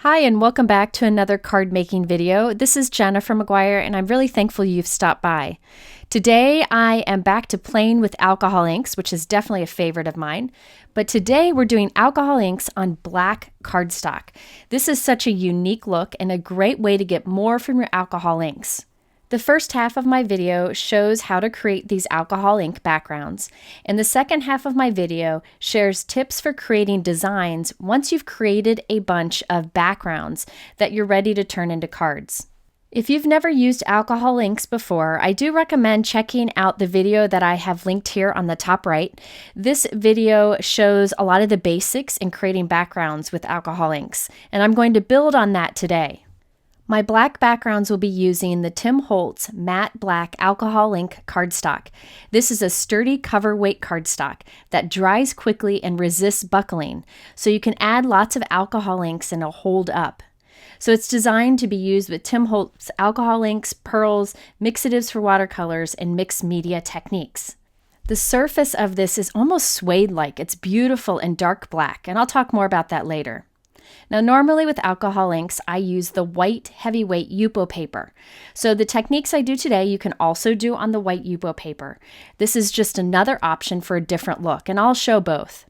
Hi, and welcome back to another card making video. This is Jennifer McGuire, and I'm really thankful you've stopped by. Today, I am back to playing with alcohol inks, which is definitely a favorite of mine. But today, we're doing alcohol inks on black cardstock. This is such a unique look and a great way to get more from your alcohol inks. The first half of my video shows how to create these alcohol ink backgrounds, and the second half of my video shares tips for creating designs once you've created a bunch of backgrounds that you're ready to turn into cards. If you've never used alcohol inks before, I do recommend checking out the video that I have linked here on the top right. This video shows a lot of the basics in creating backgrounds with alcohol inks, and I'm going to build on that today. My black backgrounds will be using the Tim Holtz Matte Black Alcohol Ink cardstock. This is a sturdy cover weight cardstock that dries quickly and resists buckling, so you can add lots of alcohol inks and it'll hold up. So it's designed to be used with Tim Holtz alcohol inks, pearls, mixatives for watercolors, and mixed media techniques. The surface of this is almost suede-like. It's beautiful and dark black, and I'll talk more about that later. Now, normally with alcohol inks, I use the white heavyweight Yupo paper. So the techniques I do today, you can also do on the white Yupo paper. This is just another option for a different look, and I'll show both.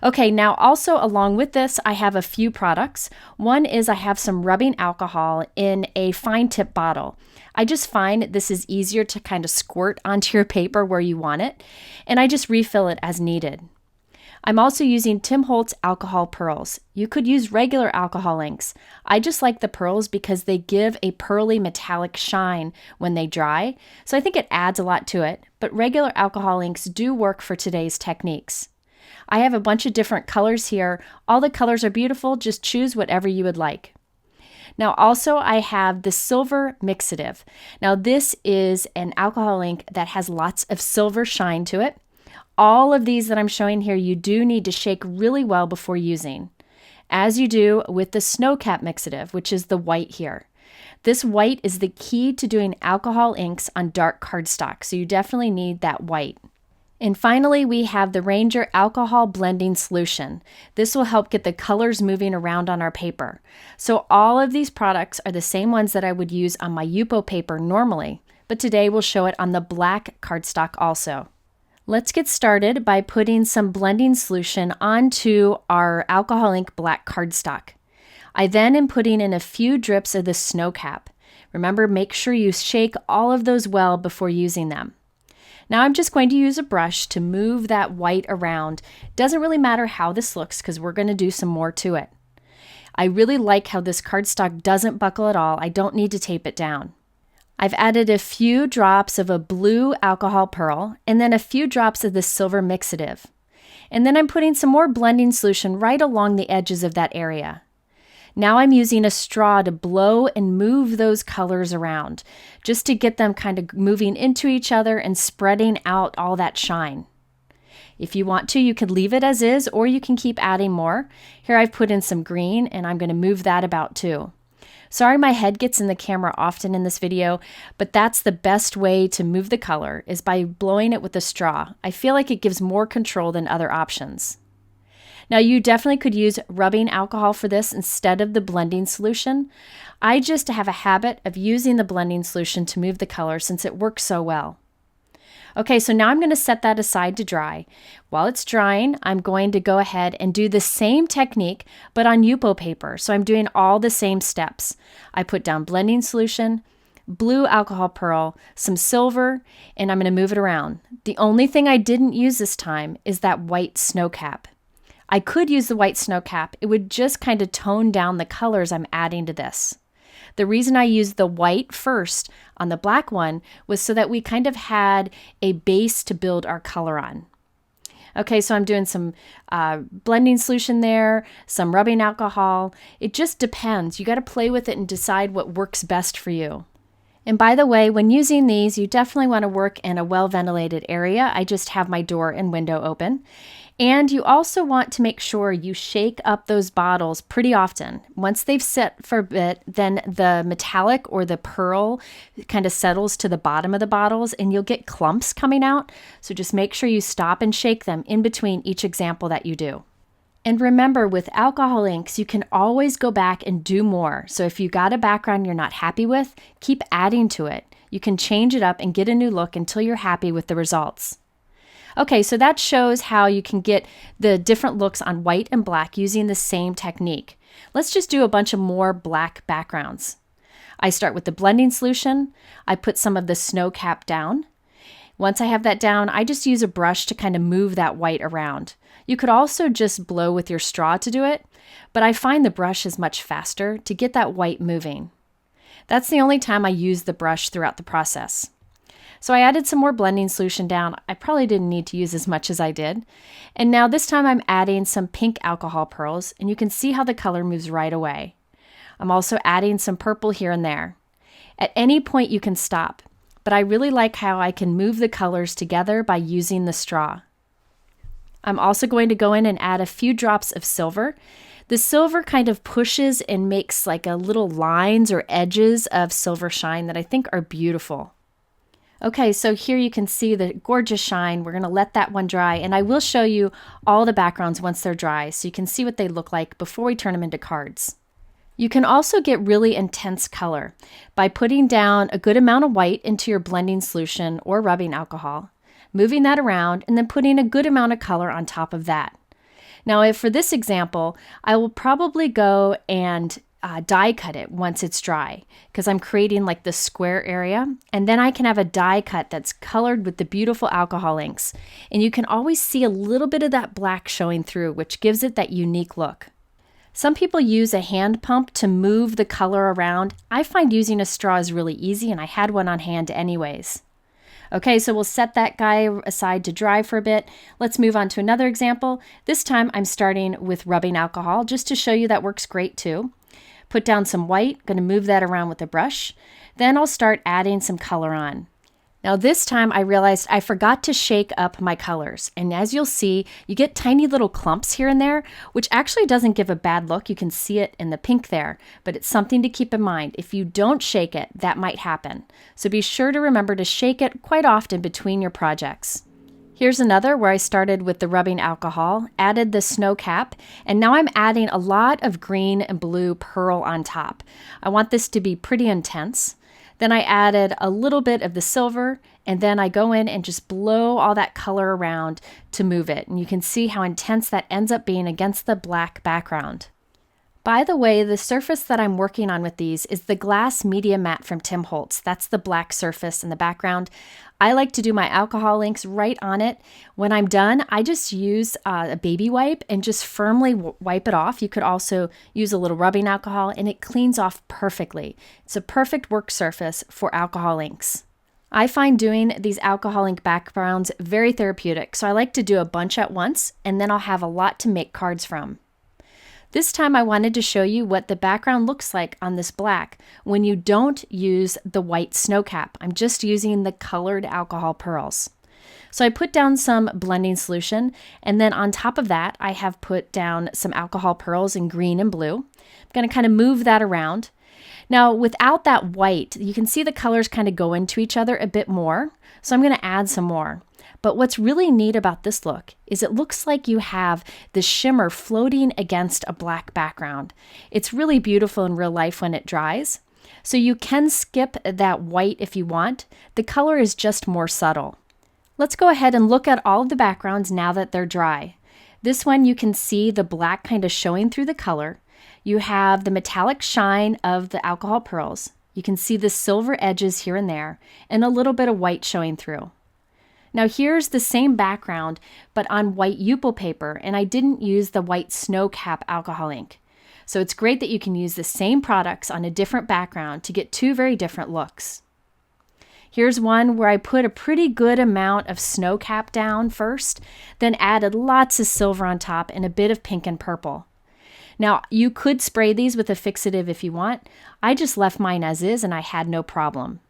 Okay, now also along with this, I have a few products. One is I have some rubbing alcohol in a fine tip bottle. I just find this is easier to kind of squirt onto your paper where you want it, and I just refill it as needed. I'm also using Tim Holtz alcohol pearls. You could use regular alcohol inks. I just like the pearls because they give a pearly metallic shine when they dry, so I think it adds a lot to it, but regular alcohol inks do work for today's techniques. I have a bunch of different colors here. All the colors are beautiful, just choose whatever you would like. Now also I have the silver mixative. Now this is an alcohol ink that has lots of silver shine to it. All of these that I'm showing here, you do need to shake really well before using, as you do with the Snowcap mixative, which is the white here. This white is the key to doing alcohol inks on dark cardstock, so you definitely need that white. And finally, we have the Ranger Alcohol Blending Solution. This will help get the colors moving around on our paper. So all of these products are the same ones that I would use on my Yupo paper normally, but today we'll show it on the black cardstock also. Let's get started by putting some blending solution onto our alcohol ink black cardstock. I then am putting in a few drips of the Snowcap. Remember, make sure you shake all of those well before using them. Now I'm just going to use a brush to move that white around. Doesn't really matter how this looks because we're going to do some more to it. I really like how this cardstock doesn't buckle at all. I don't need to tape it down. I've added a few drops of a blue alcohol pearl and then a few drops of the silver mixative. And then I'm putting some more blending solution right along the edges of that area. Now I'm using a straw to blow and move those colors around, just to get them kind of moving into each other and spreading out all that shine. If you want to, you can leave it as is, or you can keep adding more. Here I've put in some green, and I'm going to move that about too. Sorry my head gets in the camera often in this video, but that's the best way to move the color is by blowing it with a straw. I feel like it gives more control than other options. Now you definitely could use rubbing alcohol for this instead of the blending solution. I just have a habit of using the blending solution to move the color since it works so well. Okay, so now I'm going to set that aside to dry. While it's drying, I'm going to go ahead and do the same technique, but on Yupo paper. So I'm doing all the same steps. I put down blending solution, blue alcohol pearl, some silver, and I'm going to move it around. The only thing I didn't use this time is that white Snowcap. I could use the white Snowcap. It would just kind of tone down the colors I'm adding to this. The reason I used the white first on the black one was so that we kind of had a base to build our color on. Okay, so I'm doing some blending solution there, some rubbing alcohol. It just depends. You got to play with it and decide what works best for you. And by the way, when using these, you definitely want to work in a well-ventilated area. I just have my door and window open. And you also want to make sure you shake up those bottles pretty often. Once they've set for a bit, then the metallic or the pearl kind of settles to the bottom of the bottles and you'll get clumps coming out. So just make sure you stop and shake them in between each example that you do. And remember, with alcohol inks, you can always go back and do more. So if you got a background you're not happy with, keep adding to it. You can change it up and get a new look until you're happy with the results. Okay, so that shows how you can get the different looks on white and black using the same technique. Let's just do a bunch of more black backgrounds. I start with the blending solution. I put some of the snow cap down. Once I have that down, I just use a brush to kind of move that white around. You could also just blow with your straw to do it, but I find the brush is much faster to get that white moving. That's the only time I use the brush throughout the process. So I added some more blending solution down. I probably didn't need to use as much as I did. And now this time I'm adding some pink alcohol pearls, and you can see how the color moves right away. I'm also adding some purple here and there. At any point you can stop, but I really like how I can move the colors together by using the straw. I'm also going to go in and add a few drops of silver. The silver kind of pushes and makes like a little lines or edges of silver shine that I think are beautiful. Okay, so here you can see the gorgeous shine. We're going to let that one dry, and I will show you all the backgrounds once they're dry so you can see what they look like before we turn them into cards. You can also get really intense color by putting down a good amount of white into your blending solution or rubbing alcohol, moving that around, and then putting a good amount of color on top of that. Now, if for this example, I will probably go and die cut it once it's dry because I'm creating like the square area, and then I can have a die cut that's colored with the beautiful alcohol inks, and you can always see a little bit of that black showing through, which gives it that unique look. Some people use a hand pump to move the color around. I find using a straw is really easy, and I had one on hand anyways. Okay, so we'll set that guy aside to dry for a bit. Let's move on to another example. This time I'm starting with rubbing alcohol just to show you that works great too. Put down some white, going to move that around with a brush. Then I'll start adding some color on. Now this time I realized I forgot to shake up my colors, and as you'll see, you get tiny little clumps here and there, which actually doesn't give a bad look. You can see it in the pink there, but it's something to keep in mind. If you don't shake it, that might happen. So be sure to remember to shake it quite often between your projects. Here's another where I started with the rubbing alcohol, added the snow cap, and now I'm adding a lot of green and blue pearl on top. I want this to be pretty intense. Then I added a little bit of the silver, and then I go in and just blow all that color around to move it. And you can see how intense that ends up being against the black background. By the way, the surface that I'm working on with these is the Glass Media Matte from Tim Holtz. That's the black surface in the background. I like to do my alcohol inks right on it. When I'm done, I just use a baby wipe and just firmly wipe it off. You could also use a little rubbing alcohol, and it cleans off perfectly. It's a perfect work surface for alcohol inks. I find doing these alcohol ink backgrounds very therapeutic, so I like to do a bunch at once, and then I'll have a lot to make cards from. This time I wanted to show you what the background looks like on this black when you don't use the white snow cap. I'm just using the colored alcohol pearls. So I put down some blending solution, and then on top of that I have put down some alcohol pearls in green and blue. I'm going to kind of move that around. Now without that white, you can see the colors kind of go into each other a bit more, so I'm going to add some more. But what's really neat about this look is it looks like you have the shimmer floating against a black background. It's really beautiful in real life when it dries. So you can skip that white if you want. The color is just more subtle. Let's go ahead and look at all of the backgrounds now that they're dry. This one you can see the black kind of showing through the color. You have the metallic shine of the alcohol pearls. You can see the silver edges here and there, and a little bit of white showing through. Now here's the same background, but on white Yupo paper, and I didn't use the white snow cap alcohol ink. So it's great that you can use the same products on a different background to get two very different looks. Here's one where I put a pretty good amount of snow cap down first, then added lots of silver on top and a bit of pink and purple. Now you could spray these with a fixative if you want. I just left mine as is and I had no problem.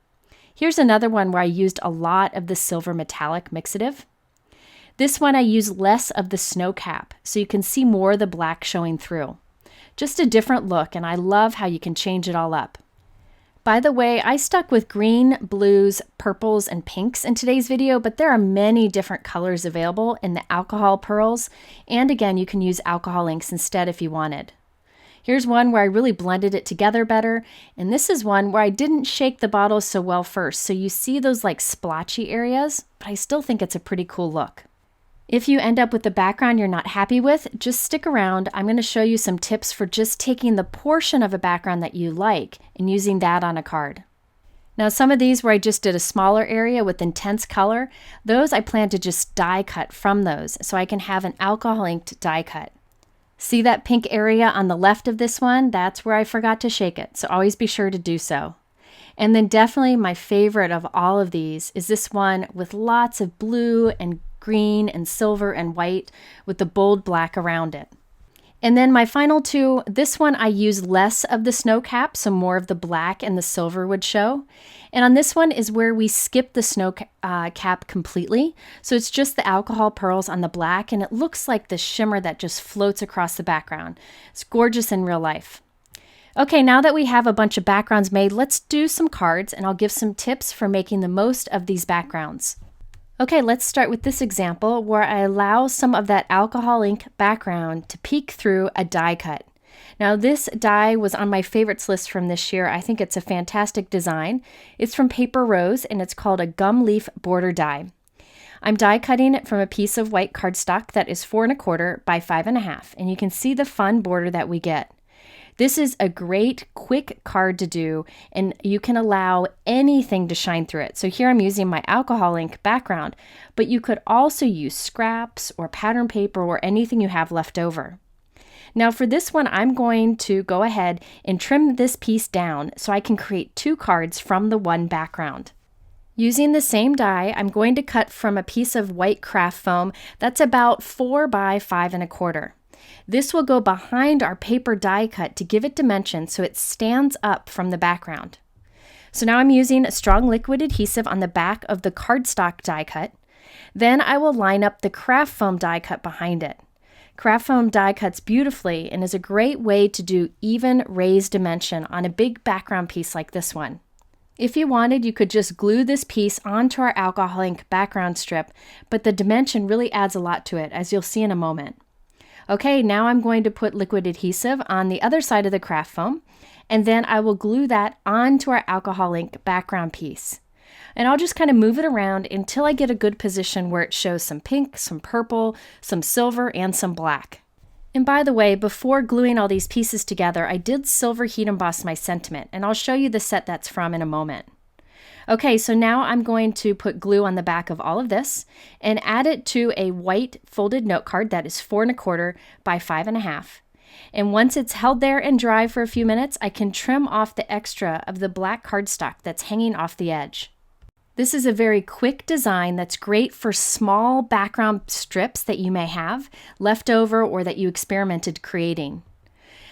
Here's another one where I used a lot of the silver metallic mixative. This one I used less of the snow cap, so you can see more of the black showing through. Just a different look, and I love how you can change it all up. By the way, I stuck with green, blues, purples, and pinks in today's video, but there are many different colors available in the alcohol pearls. And again, you can use alcohol inks instead if you wanted. Here's one where I really blended it together better. And this is one where I didn't shake the bottle so well first. So you see those like splotchy areas, but I still think it's a pretty cool look. If you end up with the background you're not happy with, just stick around. I'm going to show you some tips for just taking the portion of a background that you like and using that on a card. Now, some of these where I just did a smaller area with intense color, those I plan to just die cut from those so I can have an alcohol inked die cut. See that pink area on the left of this one? That's where I forgot to shake it, so always be sure to do so. And then definitely my favorite of all of these is this one with lots of blue and green and silver and white with the bold black around it. And then my final two, this one I use less of the snow cap, so more of the black and the silver would show. And on this one is where we skip the snow cap completely. So it's just the alcohol pearls on the black, and it looks like the shimmer that just floats across the background. It's gorgeous in real life. Okay, now that we have a bunch of backgrounds made, let's do some cards, and I'll give some tips for making the most of these backgrounds. Okay, let's start with this example where I allow some of that alcohol ink background to peek through a die cut. Now this die was on my favorites list from this year. I think it's a fantastic design. It's from Paper Rose and it's called a gum leaf border die. I'm die cutting it from a piece of white cardstock that is 4 1/4 by 5 1/2, and you can see the fun border that we get. This is a great quick card to do, and you can allow anything to shine through it. So here I'm using my alcohol ink background, but you could also use scraps or pattern paper or anything you have left over. Now for this one, I'm going to go ahead and trim this piece down so I can create 2 cards from the one background. Using the same die, I'm going to cut from a piece of white craft foam that's about 4 by 5 1/4. This will go behind our paper die cut to give it dimension so it stands up from the background. So now I'm using a strong liquid adhesive on the back of the cardstock die cut. Then I will line up the craft foam die cut behind it. Craft foam die cuts beautifully and is a great way to do even raised dimension on a big background piece like this one. If you wanted, you could just glue this piece onto our alcohol ink background strip, but the dimension really adds a lot to it, as you'll see in a moment. Okay, now I'm going to put liquid adhesive on the other side of the craft foam, and then I will glue that onto our alcohol ink background piece. And I'll just kind of move it around until I get a good position where it shows some pink, some purple, some silver, and some black. And by the way, before gluing all these pieces together, I did silver heat emboss my sentiment, and I'll show you the set that's from in a moment. Okay, so now I'm going to put glue on the back of all of this and add it to a white folded note card that is 4 1/4 by 5 1/2. And once it's held there and dry for a few minutes, I can trim off the extra of the black cardstock that's hanging off the edge. This is a very quick design that's great for small background strips that you may have left over or that you experimented creating.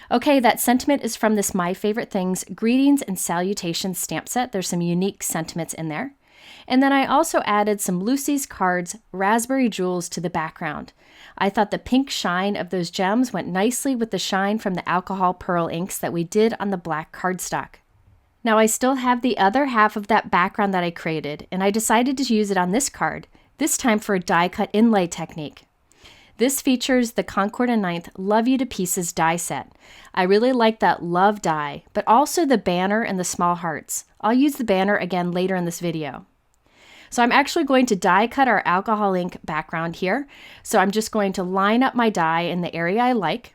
Okay, that sentiment is from this My Favorite Things Greetings and Salutations stamp set. There's some unique sentiments in there. And then I also added some Lucy's Cards Raspberry Jewels to the background. I thought the pink shine of those gems went nicely with the shine from the alcohol pearl inks that we did on the black cardstock. Now I still have the other half of that background that I created, and I decided to use it on this card, this time for a die cut inlay technique. This features the Concord & Ninth Love You to Pieces die set. I really like that love die, but also the banner and the small hearts. I'll use the banner again later in this video. So I'm actually going to die cut our alcohol ink background here. So I'm just going to line up my die in the area I like,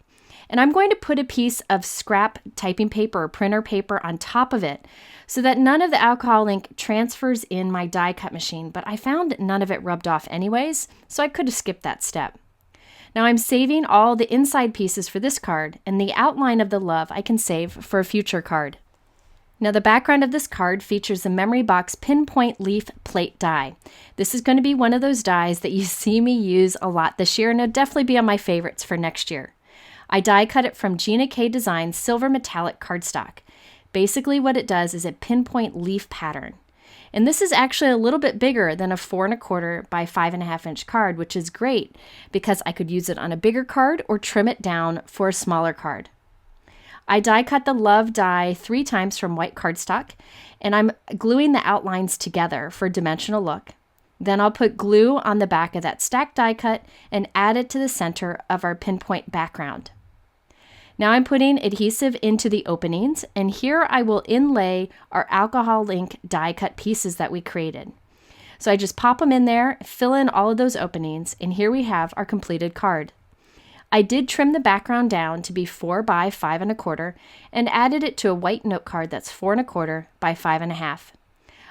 and I'm going to put a piece of scrap typing paper or printer paper on top of it so that none of the alcohol ink transfers in my die cut machine, but I found none of it rubbed off anyways, so I could have skipped that step. Now I'm saving all the inside pieces for this card, and the outline of the love I can save for a future card. Now the background of this card features the Memory Box Pinpoint Leaf Plate die. This is going to be one of those dies that you see me use a lot this year, and it'll definitely be on my favorites for next year. I die cut it from Gina K Designs Silver Metallic Cardstock. Basically what it does is a pinpoint leaf pattern. And this is actually a little bit bigger than a 4 1/4 by 5 1/2 inch card, which is great because I could use it on a bigger card or trim it down for a smaller card. I die cut the love die 3 times from white cardstock, and I'm gluing the outlines together for a dimensional look. Then I'll put glue on the back of that stacked die cut and add it to the center of our pinpoint background. Now I'm putting adhesive into the openings, and here I will inlay our alcohol ink die cut pieces that we created. So I just pop them in there, fill in all of those openings, and here we have our completed card. I did trim the background down to be 4 by 5 1/4 and added it to a white note card that's 4 1/4 by 5 1/2.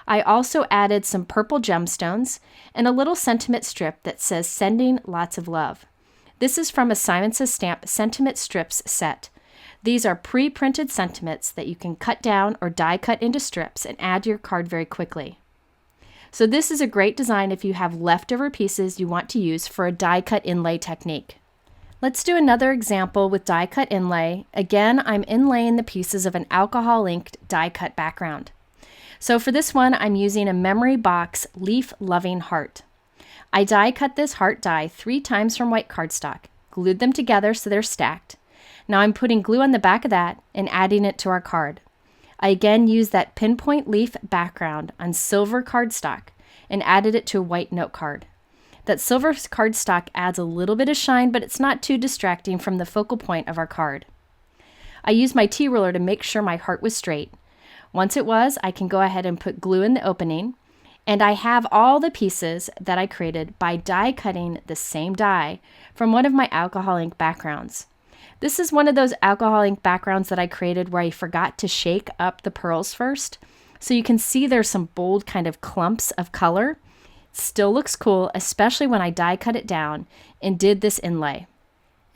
I also added some purple gemstones and a little sentiment strip that says "Sending Lots of Love." This is from a Simon Says Stamp sentiment strips set. These are pre-printed sentiments that you can cut down or die cut into strips and add to your card very quickly. So this is a great design if you have leftover pieces you want to use for a die cut inlay technique. Let's do another example with die cut inlay. Again, I'm inlaying the pieces of an alcohol inked die cut background. So for this one, I'm using a Memory Box Leaf Loving Heart. I die cut this heart die 3 times from white cardstock, glued them together so they're stacked. Now I'm putting glue on the back of that and adding it to our card. I again used that pinpoint leaf background on silver cardstock and added it to a white note card. That silver cardstock adds a little bit of shine, but it's not too distracting from the focal point of our card. I used my T-ruler to make sure my heart was straight. Once it was, I can go ahead and put glue in the opening, and I have all the pieces that I created by die cutting the same die from one of my alcohol ink backgrounds. This is one of those alcohol ink backgrounds that I created where I forgot to shake up the pearls first. So you can see there's some bold kind of clumps of color. Still looks cool, especially when I die cut it down and did this inlay.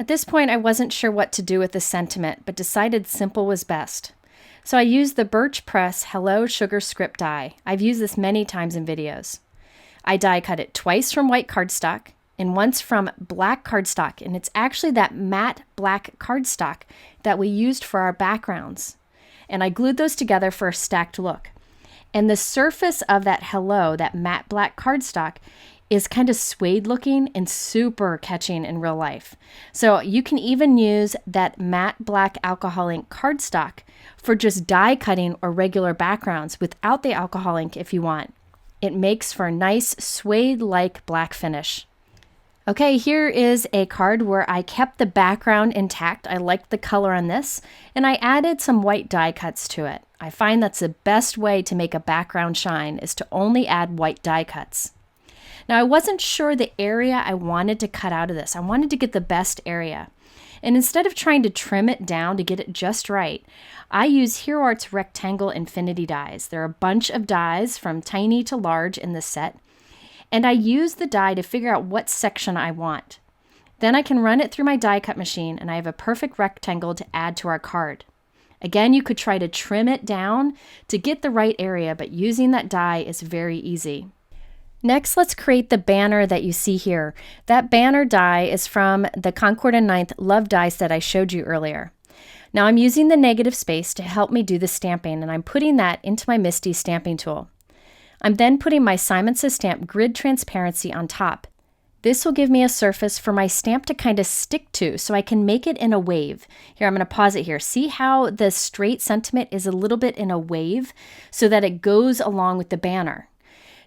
At this point, I wasn't sure what to do with the sentiment, but decided simple was best. So I used the Birch Press Hello Sugar Script die. I've used this many times in videos. I die cut it twice from white cardstock and once from black cardstock, and it's actually that matte black cardstock that we used for our backgrounds. And I glued those together for a stacked look. And the surface of that hello, that matte black cardstock, is kind of suede looking and super catching in real life. So you can even use that matte black alcohol ink cardstock for just die cutting or regular backgrounds without the alcohol ink if you want. It makes for a nice suede-like black finish. Okay, here is a card where I kept the background intact. I liked the color on this, and I added some white die cuts to it. I find that's the best way to make a background shine is to only add white die cuts. Now, I wasn't sure the area I wanted to cut out of this. I wanted to get the best area. And instead of trying to trim it down to get it just right, I use Hero Art's Rectangle Infinity dies. There are a bunch of dies from tiny to large in this set. And I use the die to figure out what section I want. Then I can run it through my die cut machine and I have a perfect rectangle to add to our card. Again, you could try to trim it down to get the right area, but using that die is very easy. Next, let's create the banner that you see here. That banner die is from the Concord and Ninth Love die set I showed you earlier. Now I'm using the negative space to help me do the stamping, and I'm putting that into my MISTI stamping tool. I'm then putting my Simon Says Stamp grid transparency on top. This will give me a surface for my stamp to kind of stick to so I can make it in a wave. Here, I'm going to pause it here. See how the straight sentiment is a little bit in a wave so that it goes along with the banner.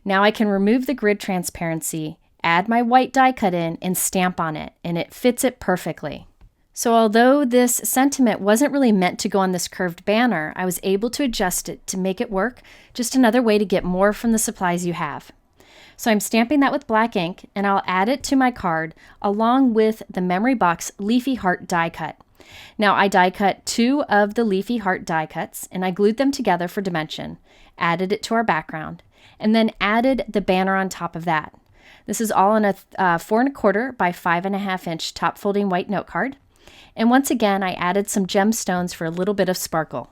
Now I can remove the grid transparency, add my white die cut in, and stamp on it, and it fits it perfectly. So although this sentiment wasn't really meant to go on this curved banner, I was able to adjust it to make it work, just another way to get more from the supplies you have. So I'm stamping that with black ink, and I'll add it to my card along with the Memory Box Leafy Heart die cut. Now I die cut 2 of the Leafy Heart die cuts, and I glued them together for dimension, added it to our background, and then added the banner on top of that. This is all on a 4 1/4 by 5 1/2 inch top folding white note card. And once again, I added some gemstones for a little bit of sparkle.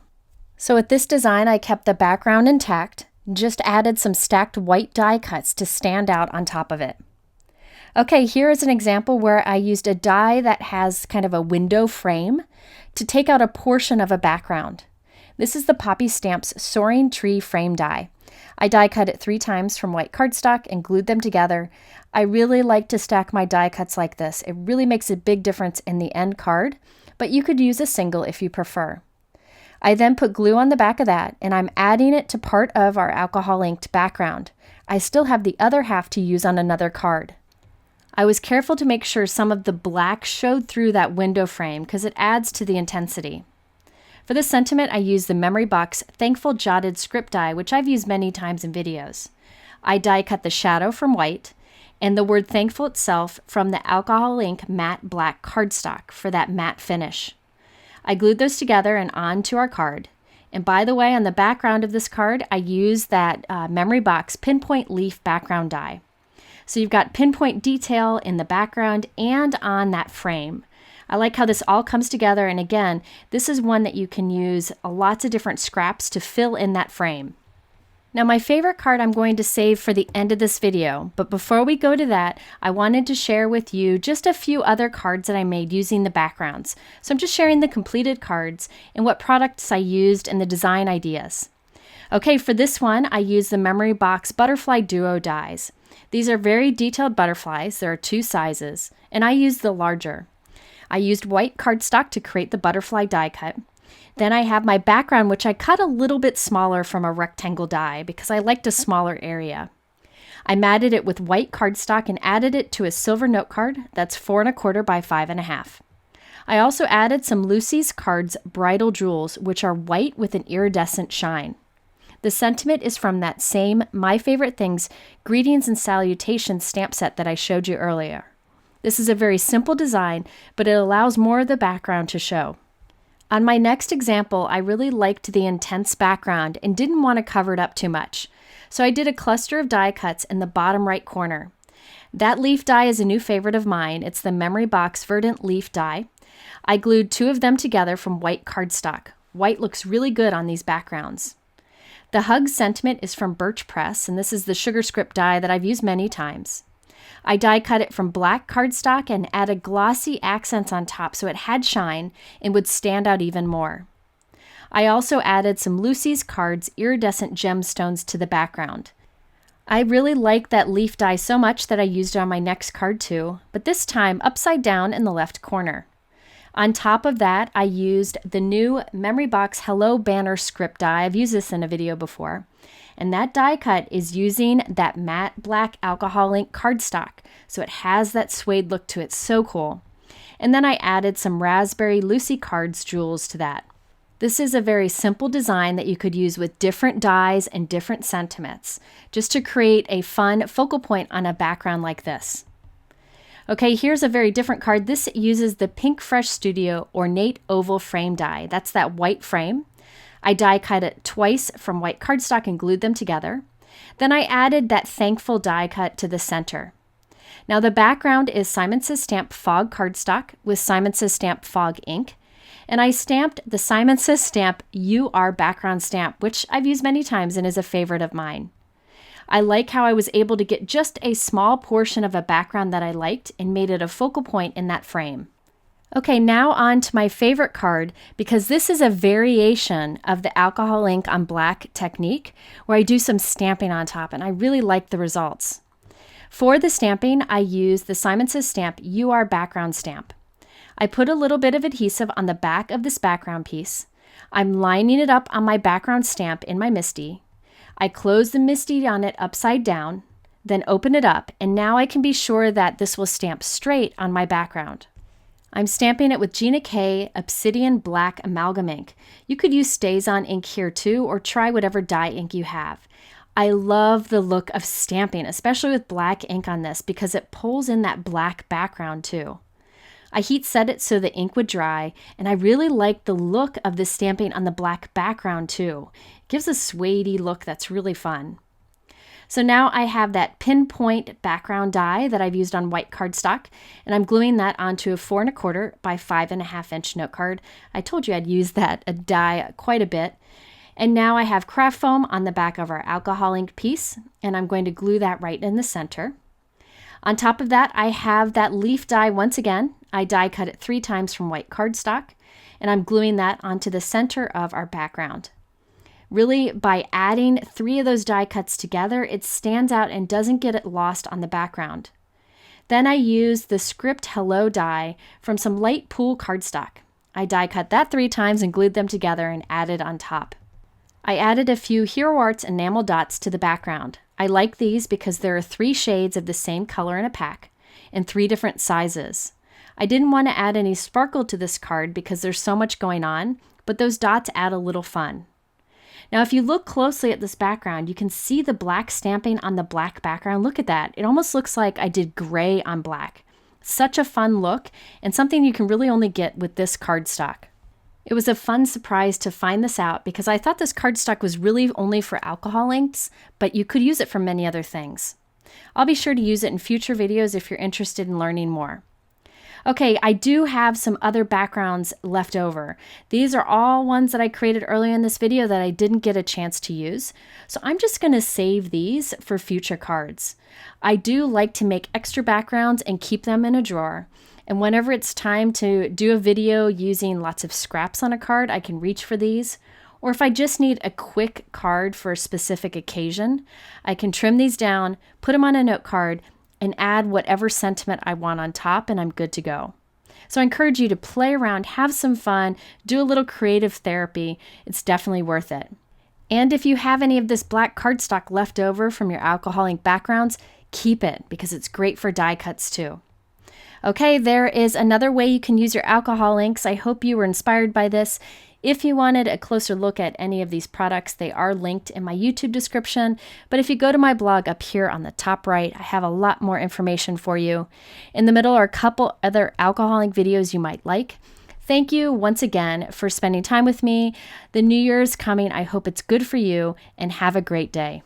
So with this design, I kept the background intact, just added some stacked white die cuts to stand out on top of it. Okay, here is an example where I used a die that has kind of a window frame to take out a portion of a background. This is the Poppy Stamps Soaring Tree Frame die. I die cut it 3 times from white cardstock and glued them together. I really like to stack my die cuts like this. It really makes a big difference in the end card, but you could use a single if you prefer. I then put glue on the back of that, and I'm adding it to part of our alcohol inked background. I still have the other half to use on another card. I was careful to make sure some of the black showed through that window frame because it adds to the intensity. For this sentiment, I used the Memory Box Thankful Jotted script die, which I've used many times in videos. I die cut the shadow from white and the word thankful itself from the alcohol ink matte black cardstock for that matte finish. I glued those together and onto our card. And by the way, on the background of this card, I used that Memory Box Pinpoint Leaf background die. So you've got pinpoint detail in the background and on that frame. I like how this all comes together, and again, this is one that you can use lots of different scraps to fill in that frame. Now my favorite card I'm going to save for the end of this video, but before we go to that, I wanted to share with you just a few other cards that I made using the backgrounds. So I'm just sharing the completed cards and what products I used and the design ideas. Okay, for this one, I used the Memory Box Butterfly Duo dies. These are very detailed butterflies. There are 2 sizes, and I used the larger. I used white cardstock to create the butterfly die cut. Then I have my background, which I cut a little bit smaller from a rectangle die because I liked a smaller area. I matted it with white cardstock and added it to a silver note card that's 4 1/4 by 5 1/2. I also added some Lucy's Cards Bridal Jewels, which are white with an iridescent shine. The sentiment is from that same My Favorite Things Greetings and Salutations stamp set that I showed you earlier. This is a very simple design, but it allows more of the background to show. On my next example, I really liked the intense background and didn't want to cover it up too much. So I did a cluster of die cuts in the bottom right corner. That leaf die is a new favorite of mine. It's the Memory Box Verdant Leaf die. I glued 2 of them together from white cardstock. White looks really good on these backgrounds. The Hug sentiment is from Birch Press, and this is the sugar script die that I've used many times. I die cut it from black cardstock and added glossy accents on top so it had shine and would stand out even more. I also added some Lucy's Cards iridescent gemstones to the background. I really like that leaf die so much that I used it on my next card too, but this time upside down in the left corner. On top of that, I used the new Memory Box Hello Banner script die. I've used this in a video before. And that die cut is using that matte black alcohol ink cardstock. So it has that suede look to it. So cool. And then I added some Raspberry Lucy Cards jewels to that. This is a very simple design that you could use with different dies and different sentiments, just to create a fun focal point on a background like this. Okay, here's a very different card. This uses the Pink Fresh Studio Ornate Oval Frame die. That's that white frame. I die cut it twice from white cardstock and glued them together. Then I added that Thankful die cut to the center. Now the background is Simon Says Stamp Fog cardstock with Simon Says Stamp Fog ink. And I stamped the Simon Says Stamp You Are background stamp, which I've used many times and is a favorite of mine. I like how I was able to get just a small portion of a background that I liked and made it a focal point in that frame. Okay, now on to my favorite card, because this is a variation of the alcohol ink on black technique where I do some stamping on top, and I really like the results. For the stamping, I used the Simon Says Stamp You Are background stamp. I put a little bit of adhesive on the back of this background piece. I'm lining it up on my background stamp in my MISTI. I close the MISTI on it upside down, then open it up, and now I can be sure that this will stamp straight on my background. I'm stamping it with Gina K Obsidian Black Amalgam ink. You could use StazOn ink here too, or try whatever dye ink you have. I love the look of stamping, especially with black ink on this, because it pulls in that black background too. I heat set it so the ink would dry, and I really like the look of the stamping on the black background too. It gives a suede-y look that's really fun. So now I have that pinpoint background die that I've used on white cardstock, and I'm gluing that onto a 4 1/4 by 5 1/2 inch note card. I told you I'd use that die quite a bit. And now I have craft foam on the back of our alcohol ink piece, and I'm going to glue that right in the center. On top of that, I have that leaf die once again. I die cut it 3 times from white cardstock, and I'm gluing that onto the center of our background. Really, by adding 3 of those die cuts together, it stands out and doesn't get it lost on the background. Then I use the Script Hello die from some light pool cardstock. I die cut that 3 times and glued them together and added on top. I added a few Hero Arts enamel dots to the background. I like these because there are 3 shades of the same color in a pack and 3 different sizes. I didn't want to add any sparkle to this card because there's so much going on, but those dots add a little fun. Now, if you look closely at this background, you can see the black stamping on the black background. Look at that. It almost looks like I did gray on black. Such a fun look and something you can really only get with this cardstock. It was a fun surprise to find this out because I thought this cardstock was really only for alcohol inks, but you could use it for many other things. I'll be sure to use it in future videos if you're interested in learning more. Okay, I do have some other backgrounds left over. These are all ones that I created earlier in this video that I didn't get a chance to use. So I'm just going to save these for future cards. I do like to make extra backgrounds and keep them in a drawer. And whenever it's time to do a video using lots of scraps on a card, I can reach for these. Or if I just need a quick card for a specific occasion, I can trim these down, put them on a note card, and add whatever sentiment I want on top, and I'm good to go. So I encourage you to play around, have some fun, do a little creative therapy. It's definitely worth it. And if you have any of this black cardstock left over from your alcohol ink backgrounds, keep it because it's great for die cuts too. Okay, there is another way you can use your alcohol inks. I hope you were inspired by this. If you wanted a closer look at any of these products, they are linked in my YouTube description. But if you go to my blog up here on the top right, I have a lot more information for you. In the middle are a couple other alcohol ink videos you might like. Thank you once again for spending time with me. The New Year's coming. I hope it's good for you and have a great day.